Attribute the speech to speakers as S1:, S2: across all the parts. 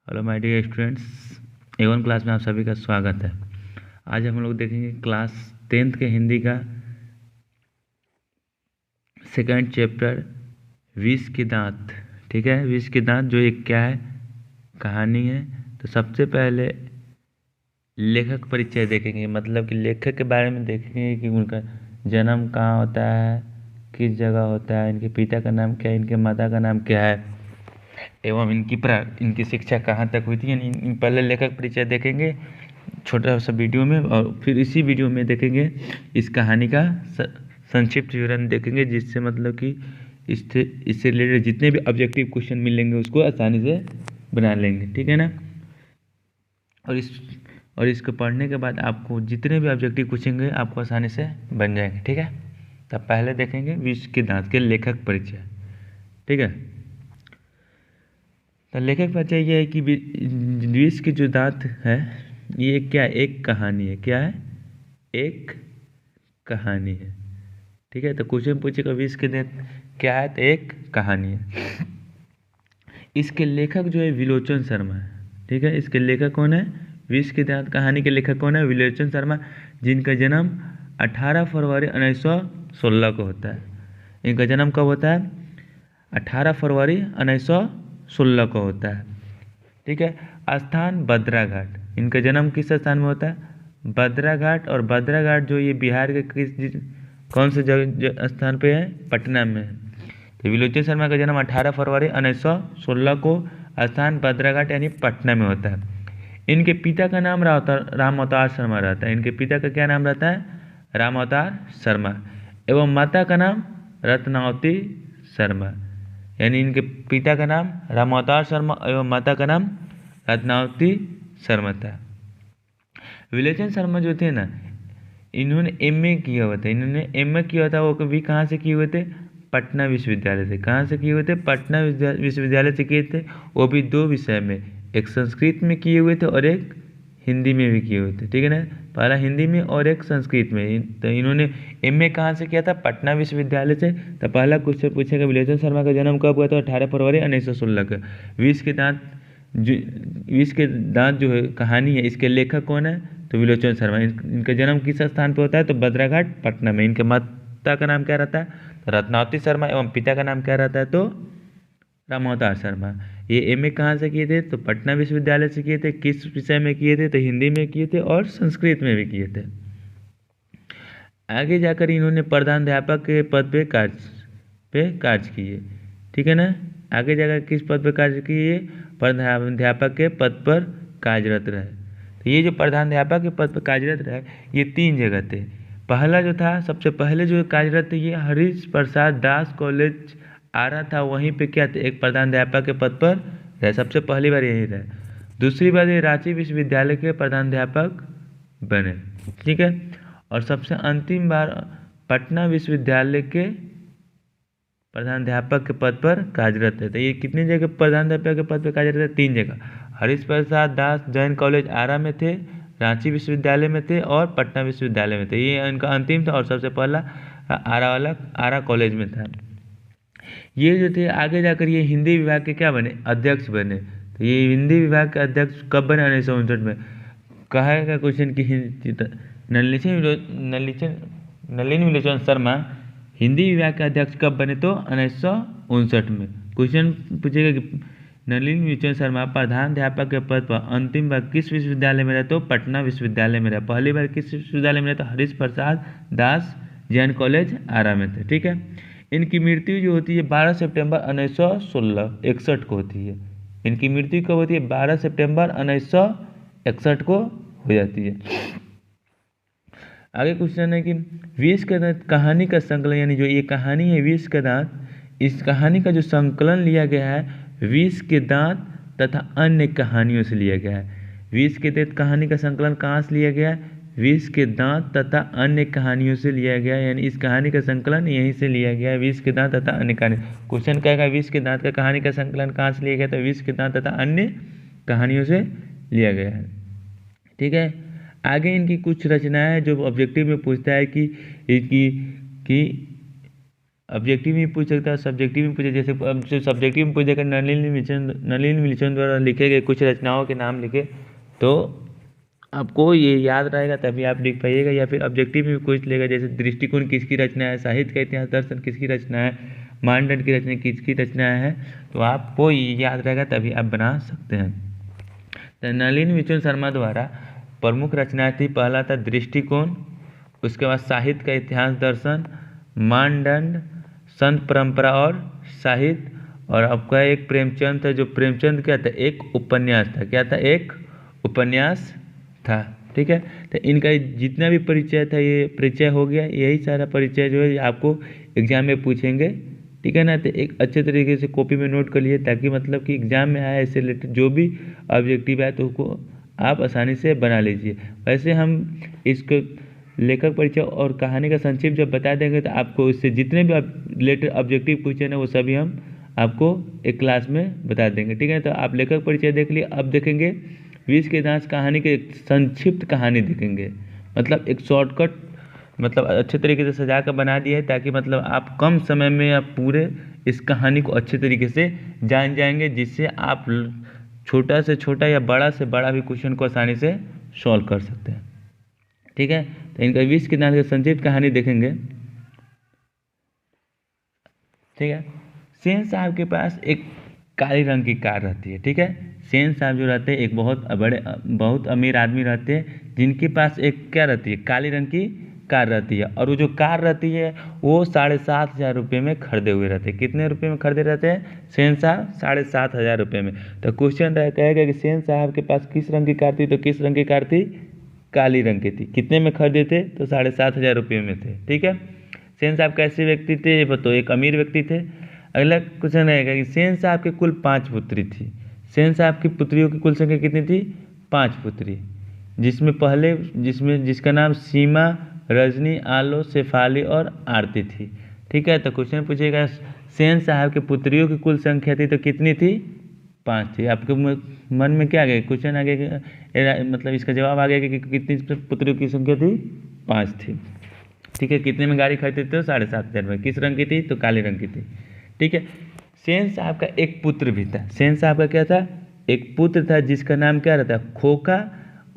S1: Hello my dear students, A1 class में आप सभी का स्वागत है। आज हम लोग देखेंगे क्लास 10th के हिंदी का सेकंड चैप्टर विष के दांत। ठीक है, विष के दांत जो एक क्या है, कहानी है। तो सबसे पहले लेखक परिचय देखेंगे, मतलब कि लेखक के बारे में देखेंगे कि उनका जन्म कहाँ होता है, किस जगह होता है, इनके पिता का नाम क्या है, इनके माता का नाम क्या है, एवं इनकी शिक्षा कहाँ तक हुई थी। यानी पहले लेखक परिचय देखेंगे छोटा सा वीडियो में, और फिर इसी वीडियो में देखेंगे इस कहानी का संक्षिप्त विवरण देखेंगे, जिससे मतलब कि इससे रिलेटेड जितने भी ऑब्जेक्टिव क्वेश्चन मिलेंगे उसको आसानी से बना लेंगे। ठीक है ना। और इसको पढ़ने के बाद आपको जितने भी ऑब्जेक्टिव पूछेंगे आपको आसानी से बन जाएंगे। ठीक है। तब पहले देखेंगे विष के दांत के लेखक परिचय। ठीक है। तो लेखक परिचय ये है कि विष के जो दांत है ये क्या, एक कहानी है। क्या है? एक कहानी है। ठीक है। तो क्वेश्चन पूछेगा विष के दांत क्या है, तो एक कहानी है। इसके लेखक जो है विलोचन शर्मा है। ठीक है। इसके लेखक कौन है? विष के दांत कहानी के लेखक कौन है? विलोचन शर्मा, जिनका जन्म 18 फरवरी 1916 को होता है। इनका जन्म कब होता है? 18 फरवरी 1916 को होता है। ठीक है। स्थान बद्राघाट। इनका जन्म किस स्थान में होता है? बद्राघाट। और बद्राघाट जो ये बिहार के कौन से जगह स्थान पे है? पटना में है। तो विलोचन शर्मा का जन्म 18 फरवरी 1916 को स्थान बद्राघाट यानी पटना में होता है। इनके पिता का नाम राम अवतार शर्मा रहता है। इनके पिता का क्या नाम रहता है? राम अवतार शर्मा। एवं माता का नाम रत्नावती शर्मा। यानी इनके पिता का नाम राम अवतार शर्मा एवं माता का नाम रत्नावती शर्मा था। विलोचन शर्मा जो थे ना, इन्होंने एमए किया हुआ था। इन्होंने एमए किया हुआ था, वो कभी कहाँ से किए हुए थे? पटना विश्वविद्यालय से। कहाँ से किए हुए थे? पटना विश्वविद्यालय से किए थे। वो भी दो विषय में, एक संस्कृत में किए हुए थे और एक हिंदी में भी किए हुए थे। ठीक है ना। पहला हिंदी में और एक संस्कृत में। तो इन्होंने एमए कहाँ से किया था? पटना विश्वविद्यालय से। तो पहला क्वेश्चन पूछेगा विलोचन शर्मा का जन्म कब हुआ था? 18 फरवरी 1916 का। विष के दांत विष के दांत जो है कहानी है, इसके लेखक कौन है? तो विलोचन शर्मा। इनका जन्म किस स्थान पे होता है? तो बद्राघाट पटना में। इनके माता का नाम क्या रहता है? तो रत्नावती शर्मा। एवं पिता का नाम क्या रहता है? तो राम अवतार शर्मा। ये एमए कहाँ से किए थे? तो पटना विश्वविद्यालय से किए थे। किस विषय में किए थे? तो हिंदी में किए थे और संस्कृत में भी किए थे। आगे जाकर इन्होंने प्रधानाध्यापक के पद पे कार्य किए। ठीक है ना। आगे जाकर किस पद पर कार्य किए? प्रधानाध्यापक के पद पर कार्यरत रहे। तो ये जो प्रधानाध्यापक के पद पर कार्यरत रहे, ये 3 जगह थे। पहला जो था, सबसे पहले जो कार्यरत थे, ये हरीश प्रसाद दास कॉलेज आरा था। वहीं पे क्या थे? एक प्रधानाध्यापक के पद पर रहे। सबसे पहली बार यही रहे। दूसरी बार ये रांची विश्वविद्यालय के प्रधानाध्यापक बने। ठीक है। और सबसे अंतिम बार पटना विश्वविद्यालय के प्रधानाध्यापक के पद पर कार्यरत है। तो ये कितनी जगह प्रधानाध्यापक के पद पर कार्यरत है? 3 जगह। हरीश प्रसाद दास जैन कॉलेज आरा में थे, रांची विश्वविद्यालय में थे और पटना विश्वविद्यालय में थे। ये इनका अंतिम था और सबसे पहला आरा कॉलेज में था। ये जो थे आगे जाकर ये हिंदी विभाग के क्या बने? अध्यक्ष बने। तो ये हिंदी विभाग के अध्यक्ष कब बने? 1959 में। कहेगा क्वेश्चन की नलिनी विलोचन शर्मा हिंदी विभाग के अध्यक्ष कब बने? तो 1959 में। क्वेश्चन पूछेगा कि नलिनी विलोचन शर्मा प्रधानाध्यापक के पद पर अंतिम बार किस विश्वविद्यालय में रहे? तो पटना विश्वविद्यालय में रहे। पहली बार किस विश्वविद्यालय में रहे? तो हरीश प्रसाद दास जैन कॉलेज आरा में थे। ठीक है। इनकी मृत्यु जो होती है 12 सितंबर 1961 को होती है। इनकी मृत्यु कब होती है? 12 सितंबर 1961 को हो जाती है। आगे क्वेश्चन है कि विष के दांत कहानी का संकलन, यानी जो ये कहानी है विष के दांत, इस कहानी का जो संकलन लिया गया है विष के दांत तथा अन्य कहानियों से लिया गया है। विष के दांत कहानी का संकलन कहाँ से लिया गया है? विष के दांत तथा अन्य कहानियों से लिया गया है। यानी इस कहानी का संकलन यहीं से लिया गया है, विष के दांत तथा अन्य कहानी। क्वेश्चन कहेगा विष के दांत का कहानी का संकलन कहाँ से लिया गया? तो विष के दांत तथा अन्य कहानियों से लिया गया है। ठीक है। आगे इनकी कुछ रचनाएं जो ऑब्जेक्टिव में पूछता है कि ऑब्जेक्टिव में पूछ सकता है, सब्जेक्टिव में पूछे। जैसे अब जो सब्जेक्टिव में पूछेगा नलिनी मिलिचंद द्वारा लिखे गए कुछ रचनाओं के नाम लिखे, तो आपको ये याद रहेगा तभी आप लिख पाइएगा। या फिर ऑब्जेक्टिव में पूछ लेगा, जैसे दृष्टिकोण किसकी रचना है, साहित्य का इतिहास दर्शन किसकी रचना है, मानदंड की रचना किसकी रचना है, तो आपको ये याद रहेगा तभी आप बना सकते हैं। तो नलिनी मिलिचंद शर्मा द्वारा प्रमुख रचनाएं थी, पहला था दृष्टिकोण, उसके बाद साहित्य का इतिहास दर्शन, मानदंड, संत परंपरा और साहित्य, और आपका एक प्रेमचंद था। जो प्रेमचंद क्या था, एक उपन्यास था। क्या था, एक उपन्यास था। ठीक है, तो इनका जितना भी परिचय था ये परिचय हो गया। यही सारा परिचय जो है आपको एग्जाम में पूछेंगे। ठीक है ना, तो एक अच्छे तरीके से कॉपी में नोट कर लिए, ताकि मतलब कि एग्जाम में आया इससे रिलेटेड जो भी ऑब्जेक्टिव है तो उसको आप आसानी से बना लीजिए। वैसे हम इसको लेखक परिचय और कहानी का संक्षिप्त जब बता देंगे तो आपको इससे जितने भी रिलेटेड ऑब्जेक्टिव क्वेश्चन है वो सभी हम आपको एक क्लास में बता देंगे। ठीक है, तो आप लेखक परिचय देख लिए। अब देखेंगे विष के दांत कहानी के एक संक्षिप्त कहानी देखेंगे, मतलब एक शॉर्टकट, मतलब अच्छे तरीके से सजा कर बना दिया है, ताकि मतलब आप कम समय में आप पूरे इस कहानी को अच्छे तरीके से जान जाएंगे, जिससे आप छोटा से छोटा या बड़ा से बड़ा भी क्वेश्चन को आसानी से सॉल्व कर सकते हैं। ठीक है, तो इनका विष के दांत की संक्षिप्त कहानी देखेंगे। ठीक है, सेन साहब के पास एक काले रंग की कार रहती है। ठीक है, सेन साहब जो रहते हैं एक बहुत अमीर आदमी रहते हैं, जिनके पास एक क्या रहती है, काले रंग की कार रहती है। और वो जो कार रहती है वो 7,500 रुपये में खरीदे हुए रहते हैं। कितने रुपये में खरीदे रहते हैं सेन साहब? 7,500 रुपये में। तो क्वेश्चन कहेगा कि सेन साहब के पास किस रंग की कार थी, तो किस रंग की कार थी? काली रंग की थी। कितने में खरीदे थे? तो 7,500 रुपये में थे। ठीक है, सेन साहब कैसे व्यक्ति थे ये बताओ? एक अमीर व्यक्ति थे। अगला क्वेश्चन रहेगा कि सेन साहब के कुल 5 पुत्री थी। सेन साहब की पुत्रियों की कुल संख्या कितनी थी? 5 पुत्री, जिसका नाम सीमा, रजनी, आलो, शेफाली और आरती थी। ठीक है, तो क्वेश्चन पूछेगा सेन साहब के पुत्रियों की कुल संख्या थी तो कितनी थी? 5 थी। आपके मन में क्या आ गया? क्वेश्चन आ गया, मतलब इसका जवाब आ गया कि कितनी पुत्रियों की संख्या थी? 5 थी। ठीक है, कितने में गाड़ी खरीदते थे? 7,500 में। किस रंग की थी? तो काले रंग की थी। ठीक है, सेन साहब का एक पुत्र भी था। सेन साहब का क्या था? एक पुत्र था, जिसका नाम क्या रहता? खोखा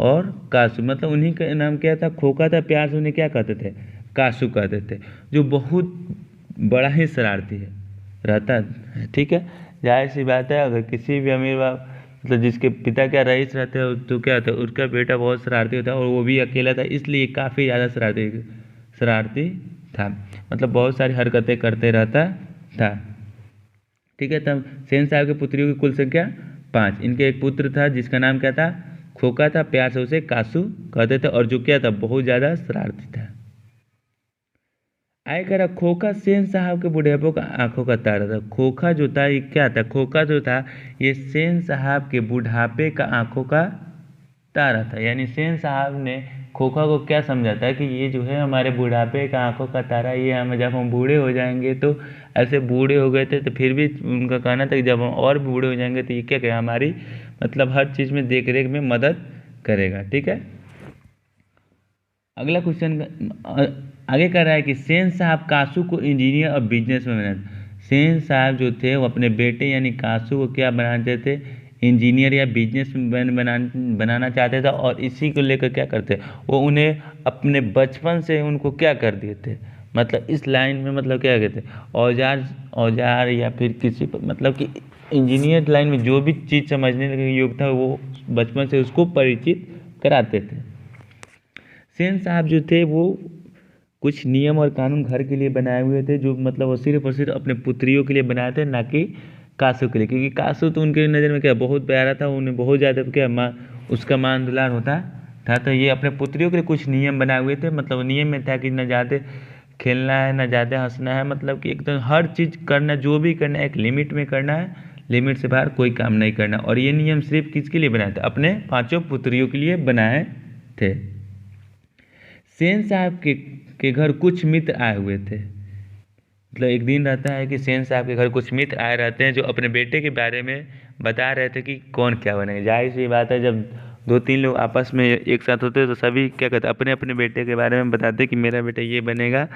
S1: और कासू। मतलब उन्हीं का नाम क्या था? खोखा था, प्यार से उन्हें क्या कहते थे? कासू कहते थे। जो बहुत बड़ा ही शरारती रहता है। ठीक है, जाहिर सी बात है, अगर किसी भी अमीर मतलब जिसके पिता क्या रईस रहते हैं तो क्या होता है, उसका बेटा बहुत शरारती होता है, और वो भी अकेला था, इसलिए काफ़ी ज़्यादा शरारती था। मतलब बहुत सारी हरकतें करते रहता था। ठीक है, तब सेन साहब के पुत्रियों की कुल संख्या 5। इनके एक पुत्र था जिसका नाम क्या था? खोखा था, प्यार से उसे कासू कहते थे, और जो क्या था? बहुत ज़्यादा शरारती था। आय करा खोखा सेन साहब के बुढ़ापे का आंखों का तारा था। खोखा जो था ये क्या था? खोखा जो था ये सेन साहब के बुढ़ापे का आंखों का तारा था। यानी सेन साहब ने खोखा को क्या समझाता है कि ये जो है हमारे बुढ़ापे का आंखों का तारा, ये हमें जब हम बूढ़े हो जाएंगे, तो ऐसे बूढ़े हो गए थे तो फिर भी उनका कहना था कि जब हम और भी बूढ़े हो जाएंगे तो ये क्या कहे, हमारी मतलब हर चीज़ में देख रेख में मदद करेगा। ठीक है, अगला क्वेश्चन आगे कर रहा है कि सेन साहब कासू को इंजीनियर और बिजनेस में बनाते। सेन साहब जो थे वो अपने बेटे यानी कासू को क्या बनाते थे? इंजीनियर या बिजनेस बनाना चाहते थे, और इसी को लेकर क्या करते? वो उन्हें अपने बचपन से उनको क्या कर दिए थे? मतलब इस लाइन में मतलब क्या कहते? औजार या फिर किसी मतलब कि इंजीनियर लाइन में जो भी चीज़ समझने के योग था वो बचपन से उसको परिचित कराते थे। सेन साहब जो थे वो कुछ नियम और कानून घर के लिए बनाए हुए थे, जो मतलब वो सिर्फ और सिर्फ अपने पुत्रियों के लिए बनाए थे, ना कि कासू के लिए। क्योंकि कासू तो उनके नज़र में क्या बहुत प्यारा था, उन्हें बहुत ज़्यादा क्या उसका मान दुलार होता था। तो ये अपने पुत्रियों के लिए कुछ नियम बनाए हुए थे। मतलब नियम में था कि न ज़्यादा खेलना है, न ज़्यादा हंसना है, मतलब कि एकदम हर चीज़ करना, जो भी करना है एक लिमिट में करना है, लिमिट से बाहर कोई काम नहीं करना। और ये नियम सिर्फ किसके लिए बनाए थे? अपने 5 पुत्रियों के लिए बनाए थे। सेन साहब के घर कुछ मित्र आए हुए थे। मतलब एक दिन रहता है कि सेन साहब के घर कुछ मित्र आए रहते हैं, जो अपने बेटे के बारे में बता रहे थे कि कौन क्या बनेगा। जाहिर सी बात है, जब 2-3 लोग आपस में एक साथ होते हैं तो सभी क्या कहते हैं? अपने अपने बेटे के बारे में बताते कि मेरा बेटा ये बनेगा,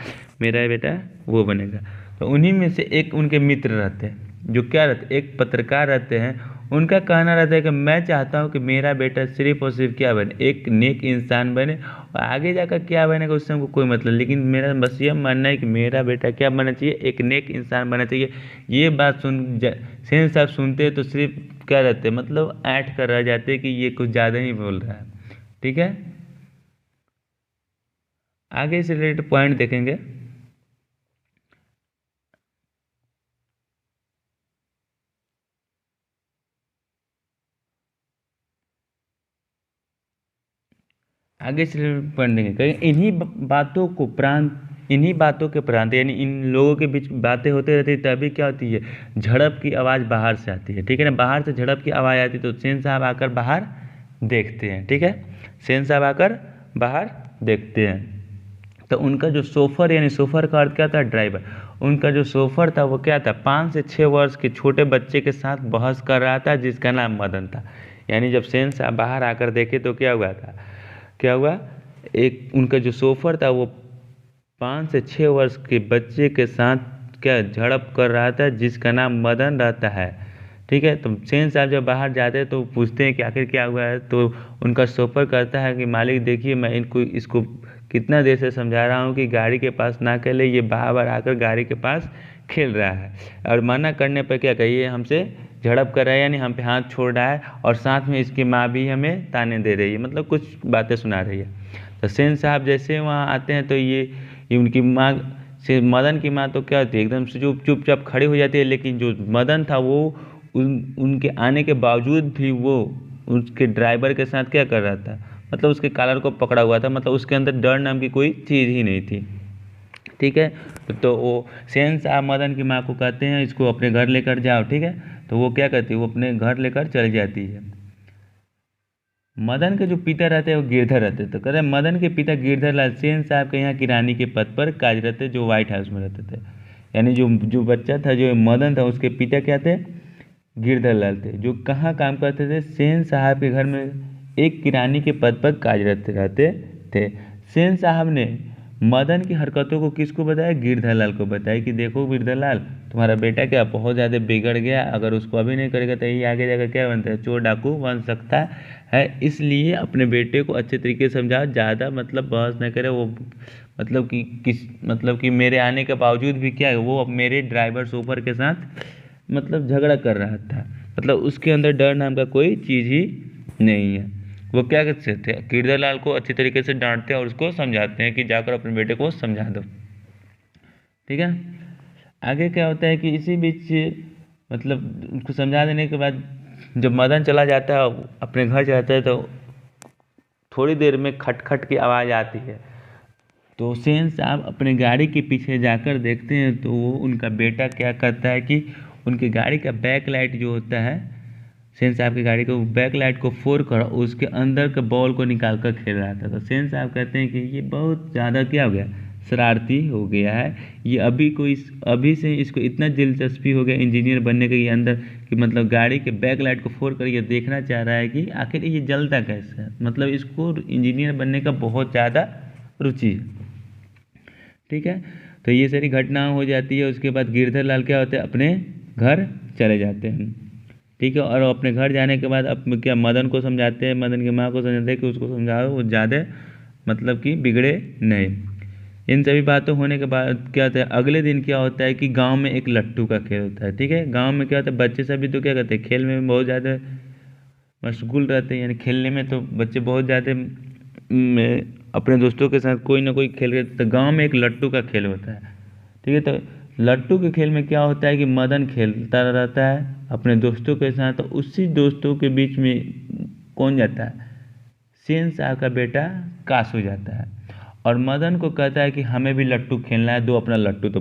S1: मेरा बेटा वो बनेगा। तो उन्हीं में से एक उनके मित्र रहते हैं, जो क्या रहते, एक पत्रकार रहते हैं। उनका कहना रहता है कि मैं चाहता हूँ कि मेरा बेटा सिर्फ और सिर्फ क्या बने, एक नेक इंसान बने, और आगे जाकर क्या बनेगा उससे हमको कोई मतलब, लेकिन मेरा बस ये मानना है कि मेरा बेटा क्या बनना चाहिए, एक नेक इंसान बनना चाहिए। ये बात सेन साहब सुनते हैं तो सिर्फ क्या रहते हैं, मतलब ऐंठ कर रह जाते हैं कि ये कुछ ज़्यादा ही बोल रहा है। ठीक है, आगे इसे रिलेटेड पॉइंट देखेंगे। आगे से पढ़ेंगे कहीं इन्हीं बातों के प्रांत यानी इन लोगों के बीच बातें होते रहती है, तभी क्या होती है, झड़प की आवाज़ बाहर से आती है। ठीक है ना, बाहर से झड़प की आवाज़ आती है तो सेन साहब आकर बाहर देखते हैं। ठीक है, सेन साहब आकर बाहर देखते हैं तो उनका जो सोफर, यानी सोफर का अर्थ क्या था, ड्राइवर। उनका जो सोफर था वो क्या था, 5 से 6 वर्ष के छोटे बच्चे के साथ बहस कर रहा था, जिसका नाम मदन था। यानी जब सेन साहब बाहर आकर देखे तो क्या हुआ था, क्या हुआ, एक उनका जो सोफर था वो 5 से 6 वर्ष के बच्चे के साथ क्या झड़प कर रहा था, जिसका नाम मदन रहता है। ठीक है, तो सेन साहब जब बाहर जाते हैं तो पूछते हैं कि आखिर क्या हुआ है, तो उनका सोफर कहता है कि मालिक देखिए, मैं इसको कितना देर से समझा रहा हूँ कि गाड़ी के पास ना खेले, ये बार बार आकर गाड़ी के पास खेल रहा है, और मना करने पर क्या कहिए हमसे झड़प कर रहा है, यानी हम पे हाथ छोड़ रहा है, और साथ में इसकी माँ भी हमें ताने दे रही है, मतलब कुछ बातें सुना रही है। तो सेन साहब जैसे वहाँ आते हैं तो ये उनकी माँ से, मदन की माँ तो क्या होती है, एकदम से चुपचाप खड़ी हो जाती है, लेकिन जो मदन था वो उनके आने के बावजूद भी वो उसके ड्राइवर के साथ क्या कर रहा था, मतलब उसके कॉलर को पकड़ा हुआ था, मतलब उसके अंदर डर नाम की कोई चीज़ ही नहीं थी। ठीक है, तो वो सेन साहब मदन की माँ को कहते हैं इसको अपने घर लेकर जाओ। ठीक है, तो वो क्या करती है, वो अपने घर लेकर चली जाती है। मदन के जो पिता रहते हैं वो गिरधर रहते, तो कहते हैं मदन के पिता गिरधर लाल सेन साहब के यहाँ किरानी के पद पर कार्यरत थे, जो व्हाइट हाउस में रहते थे। यानी जो जो बच्चा था, जो मदन था, उसके पिता क्या थे, गिरधर लाल थे, जो कहाँ काम करते थे, सेन साहब के घर में एक किरानी के पद पर कार्यरत रहते थे। सेन साहब ने मदन की हरकतों को किसको बताया, गिरधर लाल को बताया कि देखो गिरधर लाल, तुम्हारा बेटा क्या बहुत ज़्यादा बिगड़ गया, अगर उसको अभी नहीं करेगा तो ये आगे जाकर क्या बनता है, चोर डाकू बन सकता है, इसलिए अपने बेटे को अच्छे तरीके से समझाओ, ज़्यादा मतलब बहस न करे वो, मतलब कि मेरे आने के बावजूद भी क्या है, वो अब मेरे ड्राइवर सोफर के साथ मतलब झगड़ा कर रहा था, मतलब उसके अंदर डर नाम का कोई चीज़ ही नहीं है। वो क्या करते थे, गिरधर लाल को अच्छी तरीके से डांटते हैं और उसको समझाते हैं कि जाकर अपने बेटे को समझा दो। ठीक है, आगे क्या होता है कि इसी बीच मतलब उनको समझा देने के बाद जब मदन चला जाता है अपने घर जाता है तो थोड़ी देर में खटखट की आवाज़ आती है, तो सेन साहब अपने गाड़ी के पीछे जाकर देखते हैं तो वो उनका बेटा क्या करता है कि उनकी गाड़ी का बैक लाइट जो होता है, सेन साहब की गाड़ी को बैक लाइट को फोड़ कर उसके अंदर के बॉल को निकाल कर खेल रहा था। तो सेन साहब कहते हैं कि ये बहुत ज़्यादा क्या हो गया, शरारती हो गया है, ये अभी से इसको इतना दिलचस्पी हो गया इंजीनियर बनने के अंदर कि मतलब गाड़ी के बैक लाइट को फोड़ कर ये देखना चाह रहा है कि आखिर ये जलता कैसे है, मतलब इसको इंजीनियर बनने का बहुत ज़्यादा रुचि है। ठीक है, तो ये सारी घटना हो जाती है, उसके बाद गिरधर लाल क्या होते हैं, अपने घर चले जाते हैं। ठीक है, और अपने घर जाने के बाद अब क्या मदन को समझाते हैं, मदन की माँ को समझाते हैं कि उसको समझाओ वो ज़्यादा मतलब कि बिगड़े नहीं। इन सभी बातों होने के बाद क्या होता है, अगले दिन क्या होता है कि गांव में एक लट्टू का खेल होता है। ठीक है, गांव में क्या होता है, बच्चे सभी तो क्या करते हैं, खेल में बहुत ज़्यादा मशगूल रहते हैं, यानी खेलने में तो बच्चे बहुत ज़्यादा अपने दोस्तों के साथ कोई ना कोई खेल रहे, तो गांव में एक लट्टू का खेल होता है। ठीक है, तो लट्टू के खेल में क्या होता है कि मदन खेलता रहता है अपने दोस्तों के साथ, तो उसी दोस्तों के बीच में कौन जाता है, सेन साहब का बेटा कासू जाता है, और मदन को कहता है कि हमें भी लट्टू खेलना है, दो अपना लट्टू तो,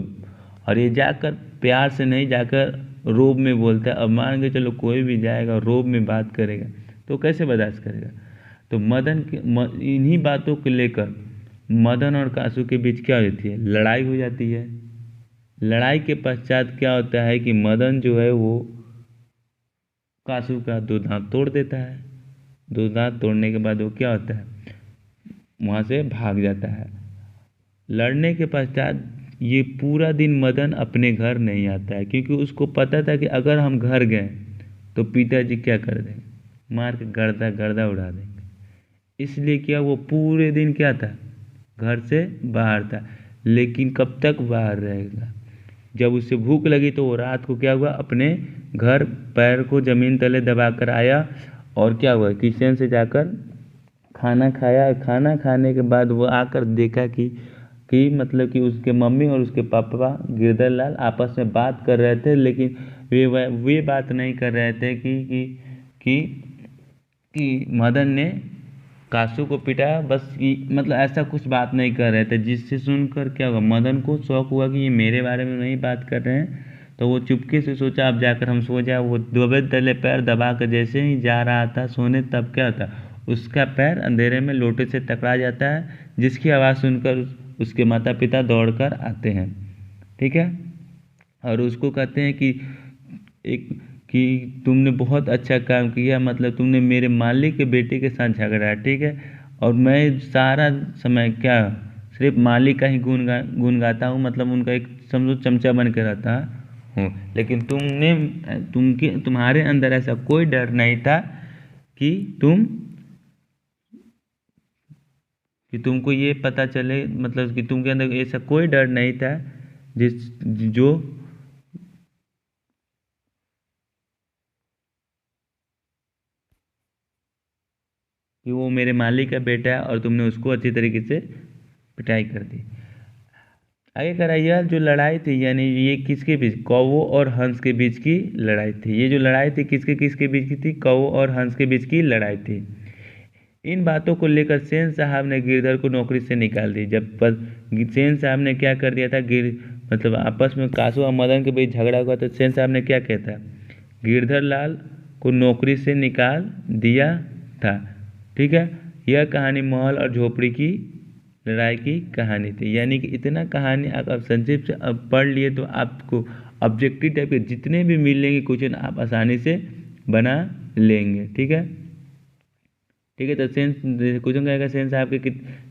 S1: और ये जाकर प्यार से नहीं, जाकर रोब में बोलता है। अब मान के चलो कोई भी जाएगा रोब में बात करेगा तो कैसे बर्दाश्त करेगा, तो इन्हीं बातों को लेकर मदन और कासू के बीच क्या होती है, लड़ाई हो जाती है। लड़ाई के पश्चात क्या होता है कि मदन जो है वो कासू का दो दांत तोड़ देता है। दो दांत तोड़ने के बाद वो क्या होता है, वहाँ से भाग जाता है। लड़ने के पश्चात ये पूरा दिन मदन अपने घर नहीं आता है, क्योंकि उसको पता था कि अगर हम घर गए तो पिताजी क्या कर देंगे, मार के गर्दा गर्दा उड़ा देंगे। इसलिए क्या वो पूरे दिन क्या था, घर से बाहर था। लेकिन कब तक बाहर रहेगा, जब उसे भूख लगी तो वो रात को क्या हुआ, अपने घर पैर को ज़मीन तले दबा कर आया और क्या हुआ, किचन से जाकर खाना खाया। खाना खाने के बाद वो आकर देखा कि मतलब कि उसके मम्मी और उसके पापा गिरधर लाल आपस में बात कर रहे थे, लेकिन वे बात नहीं कर रहे थे कि कि मदन ने कासू को पिटाया, बस कि मतलब ऐसा कुछ बात नहीं कर रहे थे। जिससे सुनकर क्या हुआ, मदन को शौक हुआ कि ये मेरे बारे में नहीं बात कर रहे हैं। तो वो चुपके से सोचा अब जाकर हम सो जाए। वो दबे तले पैर दबा कर जैसे ही जा रहा था सोने, तब क्या होता, उसका पैर अंधेरे में लोटे से टकरा जाता है, जिसकी आवाज़ सुनकर उसके माता पिता दौड़कर आते हैं। ठीक है, और उसको कहते हैं एक कि तुमने बहुत अच्छा काम किया, मतलब तुमने मेरे मालिक के बेटे के साथ झगड़ा, ठीक है, और मैं सारा समय क्या सिर्फ मालिक का ही गुण गाता हूँ, मतलब उनका एक समझो चमचा बन के रहता हूँ। लेकिन तुम्हारे अंदर ऐसा कोई डर नहीं था कि तुमको ये पता चले, मतलब कि तुमके अंदर ऐसा कोई डर नहीं था जो कि वो मेरे मालिक का बेटा है और तुमने उसको अच्छी तरीके से पिटाई कर दी। आगे करा, यह जो लड़ाई थी, यानी ये किसके बीच, कौवों और हंस के बीच की लड़ाई थी। ये जो लड़ाई थी किसके किसके बीच की थी, कौवों और हंस के बीच की लड़ाई थी। इन बातों को लेकर सेन साहब ने गिरधर को नौकरी से निकाल दी। जब पर सेन साहब ने क्या कर दिया था, मतलब आपस में कासू और मदन के बीच झगड़ा हुआ, तो सेन साहब ने क्या कहता, गिरधर लाल को नौकरी से निकाल दिया था। ठीक है, यह कहानी महल और झोपड़ी की लड़ाई की कहानी थी। यानी कि इतना कहानी आप संक्षिप्त से अब पढ़ लिए तो आपको ऑब्जेक्टिव टाइप के जितने भी मिलेंगे क्वेश्चन आप आसानी से बना लेंगे। ठीक है, ठीक है। तो सेंस क्वेश्चन कहेगा, सेंस साहब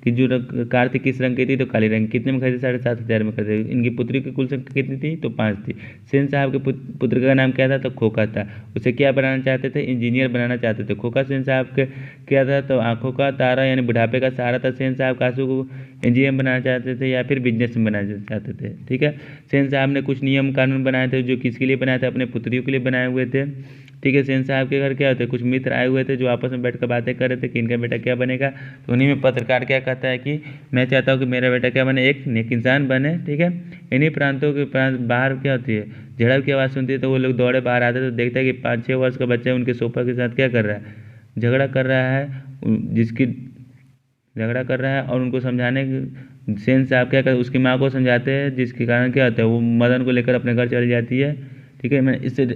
S1: की जो कार थी किस रंग की थी, तो काले रंग। कितने में खरीदी, 7,500 में खरीदी। इनकी पुत्री की कुल संख्या कितनी थी, तो 5 थी। सेंस साहब के पुत्र का नाम क्या था, तो खोखा था। उसे क्या बनाना चाहते थे, इंजीनियर बनाना चाहते थे। खोखा सेन साहब के क्या था, तो आंखों का तारा यानी बुढ़ापे का सहारा था। सेन साहब कासू को इंजीनियर बनाना चाहते थे या फिर बिजनेस में बनाना चाहते थे। ठीक है, सेन साहब ने कुछ नियम कानून बनाए थे, जो किसके लिए बनाए थे, अपने पुत्रियों के लिए बनाए हुए थे। ठीक है, सेन साहब के घर क्या होते, कुछ मित्र आए हुए थे जो आपस में बैठकर बातें कर रहे थे कि इनका बेटा क्या बनेगा। तो उन्हीं में पत्रकार क्या कहता है कि मैं चाहता हूँ कि मेरा बेटा क्या बने, एक नेक इंसान बने। ठीक है, इन्हीं प्रांतों के बाहर क्या होती है, झड़प की आवाज़ सुनती है, तो वो लोग दौड़े बाहर आते तो देखता है कि 5-6 वर्ष का बच्चा उनके सोफा के साथ क्या कर रहा है, झगड़ा कर रहा है, जिसकी झगड़ा कर रहा है। और उनको समझाने सेन साहब क्या कर, उसकी माँ को समझाते हैं, जिसके कारण क्या होता है, वो मदन को लेकर अपने घर चली जाती है। ठीक है, मैंने इससे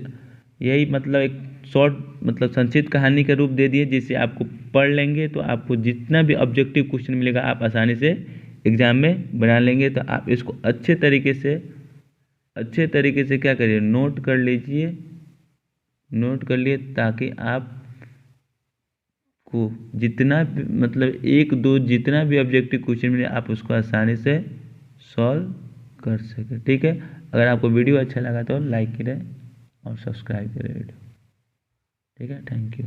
S1: यही मतलब एक शॉर्ट मतलब संक्षिप्त कहानी का रूप दे दिए, जिससे आपको पढ़ लेंगे तो आपको जितना भी ऑब्जेक्टिव क्वेश्चन मिलेगा आप आसानी से एग्जाम में बना लेंगे। तो आप इसको अच्छे तरीके से क्या करिए, नोट कर लीजिए, नोट कर लिए, ताकि आप को जितना मतलब 1-2 जितना भी ऑब्जेक्टिव क्वेश्चन मिले आप उसको आसानी से सॉल्व कर सकें। ठीक है, अगर आपको वीडियो अच्छा लगा तो लाइक करें और सब्सक्राइब करें वीडियो। ठीक है, थैंक यू।